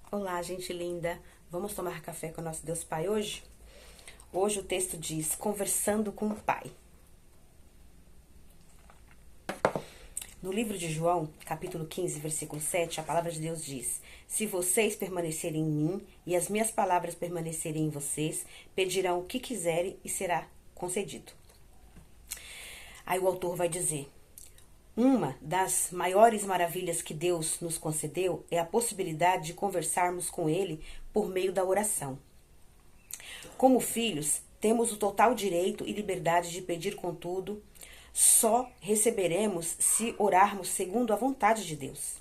Olá, gente linda. Vamos tomar café com o nosso Deus Pai hoje? Hoje o texto diz: Conversando com o Pai. No livro de João, capítulo 15, versículo 7, a palavra de Deus diz: Se vocês permanecerem em mim e as minhas palavras permanecerem em vocês, pedirão o que quiserem e será concedido. Aí o autor vai dizer: Uma das maiores maravilhas que Deus nos concedeu é a possibilidade de conversarmos com Ele por meio da oração. Como filhos, temos o total direito e liberdade de pedir, contudo, só receberemos se orarmos segundo a vontade de Deus.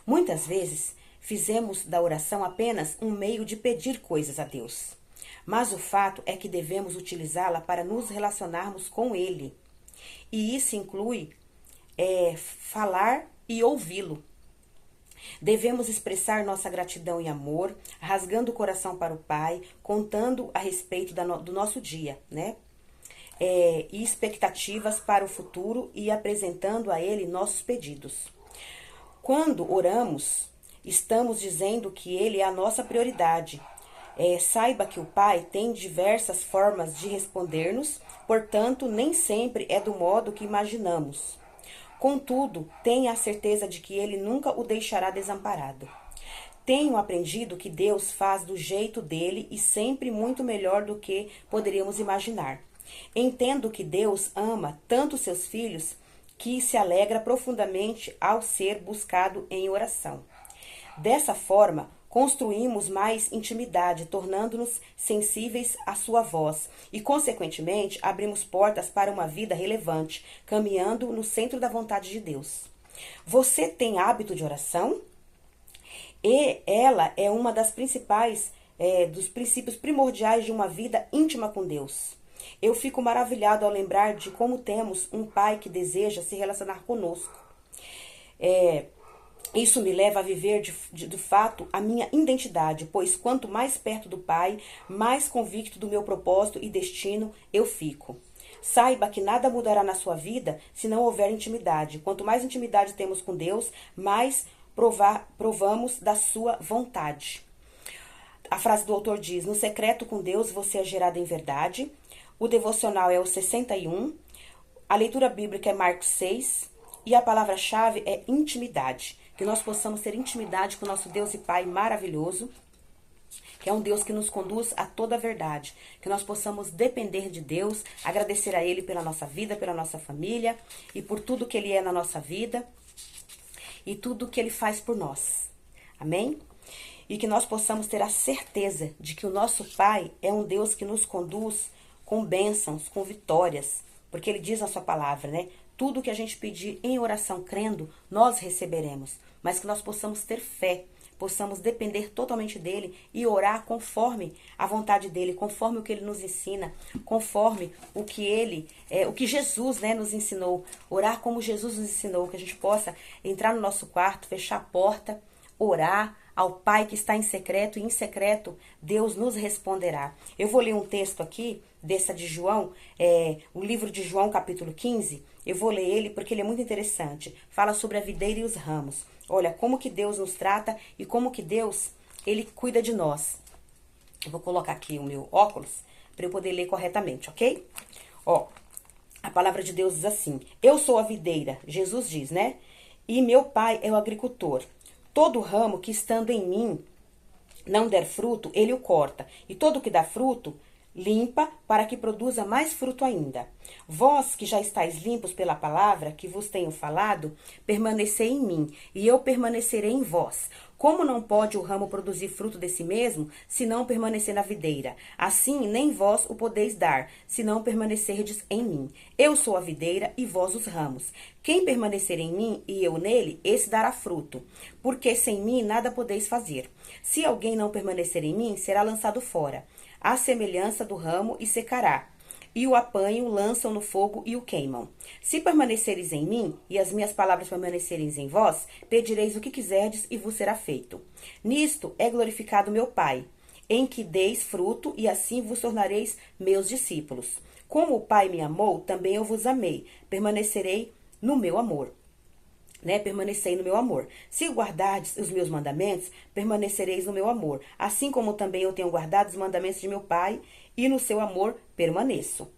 Muitas vezes, fizemos da oração apenas um meio de pedir coisas a Deus. Mas o fato é que devemos utilizá-la para nos relacionarmos com Ele. E isso inclui falar e ouvi-lo. Devemos expressar nossa gratidão e amor, rasgando o coração para o Pai, contando a respeito do nosso dia, né? E expectativas para o futuro e apresentando a Ele nossos pedidos. Quando oramos, estamos dizendo que Ele é a nossa prioridade. Saiba que o Pai tem diversas formas de responder-nos, portanto, nem sempre é do modo que imaginamos. Contudo, tenha a certeza de que Ele nunca o deixará desamparado. Tenho aprendido que Deus faz do jeito dele e sempre muito melhor do que poderíamos imaginar. Entendo que Deus ama tanto seus filhos que se alegra profundamente ao ser buscado em oração. Dessa forma, construímos mais intimidade, tornando-nos sensíveis à sua voz e, consequentemente, abrimos portas para uma vida relevante, caminhando no centro da vontade de Deus. Você tem hábito de oração? E ela é uma das principais, dos princípios primordiais de uma vida íntima com Deus. Eu fico maravilhado ao lembrar de como temos um Pai que deseja se relacionar conosco. Isso me leva a viver de fato a minha identidade, pois quanto mais perto do Pai, mais convicto do meu propósito e destino eu fico. Saiba que nada mudará na sua vida se não houver intimidade. Quanto mais intimidade temos com Deus, mais provamos da sua vontade. A frase do autor diz: no secreto com Deus você é gerado em verdade. O devocional é o 61. A leitura bíblica é Marcos 6. E a palavra-chave é intimidade. Que nós possamos ter intimidade com o nosso Deus e Pai maravilhoso, que é um Deus que nos conduz a toda a verdade. Que nós possamos depender de Deus, agradecer a Ele pela nossa vida, pela nossa família e por tudo que Ele é na nossa vida e tudo que Ele faz por nós. Amém? E que nós possamos ter a certeza de que o nosso Pai é um Deus que nos conduz com bênçãos, com vitórias, porque Ele diz na sua palavra, né? Tudo que a gente pedir em oração, crendo, nós receberemos. Mas que nós possamos ter fé, possamos depender totalmente dEle e orar conforme a vontade dEle, conforme o que Ele nos ensina, conforme o que Jesus, né, nos ensinou. Orar como Jesus nos ensinou, que a gente possa entrar no nosso quarto, fechar a porta, orar ao Pai que está em secreto, e em secreto Deus nos responderá. Eu vou ler um texto aqui, dessa de João, o livro de João, capítulo 15. Eu vou ler ele porque ele é muito interessante. Fala sobre a videira e os ramos. Olha, como que Deus nos trata e como que Deus, Ele cuida de nós. Eu vou colocar aqui o meu óculos para eu poder ler corretamente, ok? Ó, a palavra de Deus diz assim: eu sou a videira, Jesus diz, né? E meu Pai é o agricultor. Todo ramo que estando em mim não der fruto, ele o corta. E todo que dá fruto, limpa, para que produza mais fruto ainda. Vós que já estáis limpos pela palavra que vos tenho falado, permanecei em mim, e eu permanecerei em vós. Como não pode o ramo produzir fruto de si mesmo, se não permanecer na videira? Assim, nem vós o podeis dar, se não permanecerdes em mim. Eu sou a videira e vós os ramos. Quem permanecer em mim e eu nele, esse dará fruto, porque sem mim nada podeis fazer. Se alguém não permanecer em mim, será lançado fora, à semelhança do ramo, e secará. E o apanham, lançam no fogo e o queimam. Se permaneceres em mim, e as minhas palavras permanecerem em vós, pedireis o que quiserdes, e vos será feito. Nisto é glorificado meu Pai, em que deis fruto, e assim vos tornareis meus discípulos. Como o Pai me amou, também eu vos amei. Permanecerei no meu amor. né? Permanecei no meu amor. Se guardardes os meus mandamentos, permanecereis no meu amor. Assim como também eu tenho guardado os mandamentos de meu Pai, e no seu amor permaneço.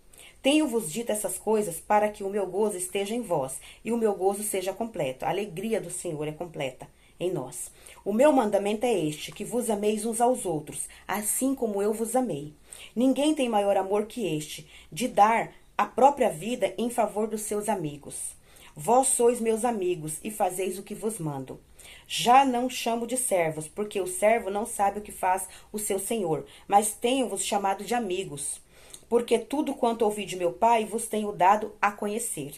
Tenho-vos dito essas coisas para que o meu gozo esteja em vós, e o meu gozo seja completo. A alegria do Senhor é completa em nós. O meu mandamento é este, que vos ameis uns aos outros, assim como eu vos amei. Ninguém tem maior amor que este, de dar a própria vida em favor dos seus amigos. Vós sois meus amigos, e fazeis o que vos mando. Já não chamo de servos, porque o servo não sabe o que faz o seu senhor, mas tenho-vos chamado de amigos, porque tudo quanto ouvi de meu Pai vos tenho dado a conhecer.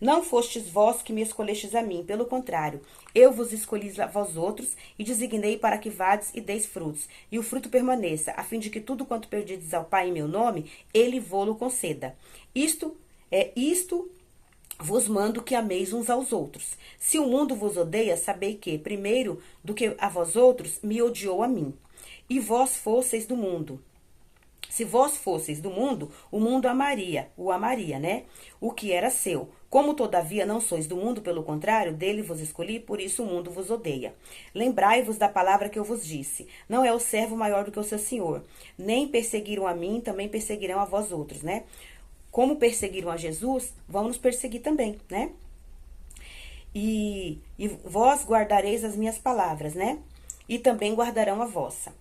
Não fostes vós que me escolhestes a mim, pelo contrário, eu vos escolhi a vós outros, e designei para que vades e deis frutos, e o fruto permaneça, a fim de que tudo quanto perdides ao Pai em meu nome, ele vô-lo conceda. Isto vos mando que ameis uns aos outros. Se o mundo vos odeia, sabei que, primeiro do que a vós outros, me odiou a mim. E vós fosseis do mundo. Se vós fosseis do mundo, o mundo o amaria, né? O que era seu. Como todavia não sois do mundo, pelo contrário, dele vos escolhi, por isso o mundo vos odeia. Lembrai-vos da palavra que eu vos disse. Não é o servo maior do que o seu senhor. Nem perseguiram a mim, também perseguirão a vós outros, né? Como perseguiram a Jesus, vão nos perseguir também, né? E vós guardareis as minhas palavras, né? E também guardarão a vossa.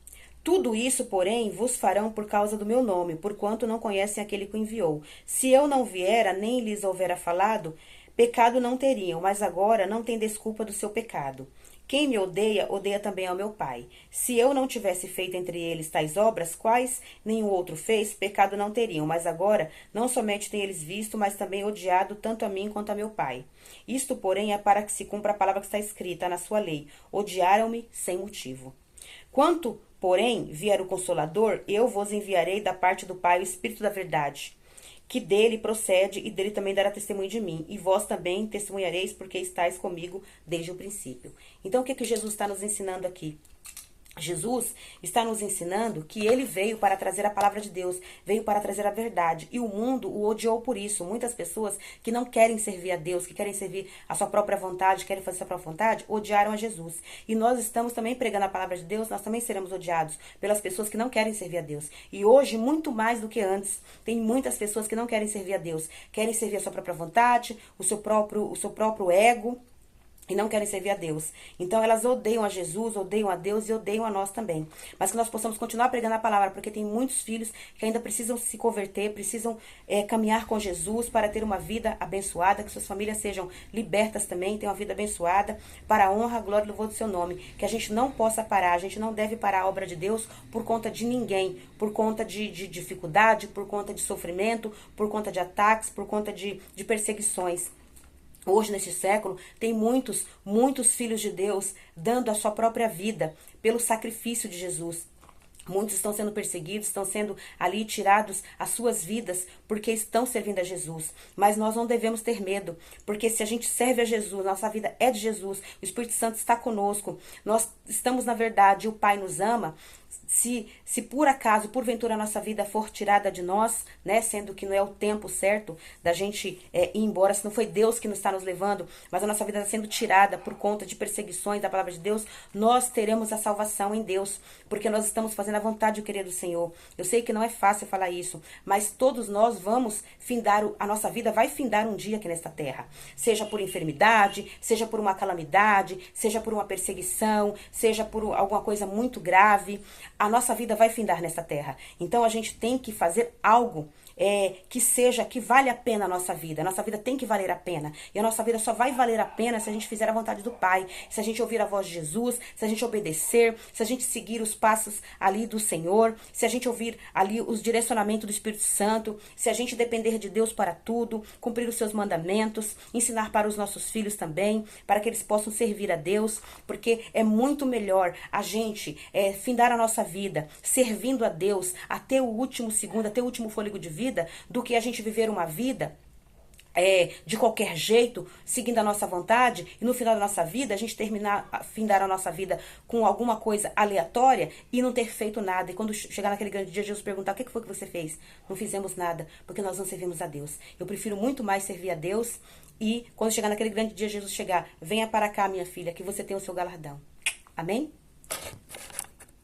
Tudo isso, porém, vos farão por causa do meu nome, porquanto não conhecem aquele que o enviou. Se eu não viera, nem lhes houvera falado, pecado não teriam, mas agora não tem desculpa do seu pecado. Quem me odeia, odeia também ao meu Pai. Se eu não tivesse feito entre eles tais obras, quais nenhum outro fez, pecado não teriam. Mas agora, não somente têm eles visto, mas também odiado tanto a mim quanto a meu Pai. Isto, porém, é para que se cumpra a palavra que está escrita na sua lei. Odiaram-me sem motivo. Quanto, porém, vier o Consolador, eu vos enviarei da parte do Pai o Espírito da verdade, que dele procede e dele também dará testemunho de mim. E vós também testemunhareis, porque estáis comigo desde o princípio. Então, o que Jesus está nos ensinando aqui? Jesus está nos ensinando que ele veio para trazer a palavra de Deus, veio para trazer a verdade, e o mundo o odiou por isso. Muitas pessoas que não querem servir a Deus, que querem servir a sua própria vontade, querem fazer a sua própria vontade, odiaram a Jesus. E nós estamos também pregando a palavra de Deus, nós também seremos odiados pelas pessoas que não querem servir a Deus. E hoje, muito mais do que antes, tem muitas pessoas que não querem servir a Deus, querem servir a sua própria vontade, o seu próprio ego, e não querem servir a Deus. Então elas odeiam a Jesus, odeiam a Deus e odeiam a nós também. Mas que nós possamos continuar pregando a palavra, porque tem muitos filhos que ainda precisam se converter, precisam caminhar com Jesus para ter uma vida abençoada, que suas famílias sejam libertas também, tenham uma vida abençoada, para a honra, a glória e louvor do seu nome. Que a gente não possa parar, a gente não deve parar a obra de Deus por conta de ninguém, por conta de dificuldade, por conta de sofrimento, por conta de ataques, por conta de perseguições. Hoje, neste século, tem muitos filhos de Deus dando a sua própria vida pelo sacrifício de Jesus. Muitos estão sendo perseguidos, estão sendo ali tirados as suas vidas porque estão servindo a Jesus. Mas nós não devemos ter medo, porque se a gente serve a Jesus, nossa vida é de Jesus, o Espírito Santo está conosco, nós estamos na verdade, o Pai nos ama. Se por acaso, porventura, a nossa vida for tirada de nós, né, sendo que não é o tempo certo da gente ir embora, se não foi Deus que nos está nos levando, mas a nossa vida está sendo tirada por conta de perseguições da palavra de Deus, nós teremos a salvação em Deus, porque nós estamos fazendo a vontade e o querer do Senhor. Eu sei que não é fácil falar isso, mas todos nós vamos findar, a nossa vida vai findar um dia aqui nesta terra, seja por enfermidade, seja por uma calamidade, seja por uma perseguição, seja por alguma coisa muito grave. A nossa vida vai findar nesta terra. Então a gente tem que fazer algo que vale a pena a nossa vida. A nossa vida tem que valer a pena. E a nossa vida só vai valer a pena se a gente fizer a vontade do Pai. Se a gente ouvir a voz de Jesus, se a gente obedecer, se a gente seguir os passos ali do Senhor, se a gente ouvir ali os direcionamentos do Espírito Santo, se a gente depender de Deus para tudo, cumprir os seus mandamentos, ensinar para os nossos filhos também, para que eles possam servir a Deus, porque é muito melhor a gente findar a nossa vida servindo a Deus até o último segundo, até o último fôlego de vida, do que a gente viver uma vida de qualquer jeito, seguindo a nossa vontade, e no final da nossa vida a gente findar a nossa vida com alguma coisa aleatória e não ter feito nada. E quando chegar naquele grande dia, Jesus perguntar: o que foi que você fez? Não fizemos nada, porque nós não servimos a Deus. Eu prefiro muito mais servir a Deus E quando chegar naquele grande dia, Jesus chegar, venha para cá, minha filha, que você tem o seu galardão. Amém?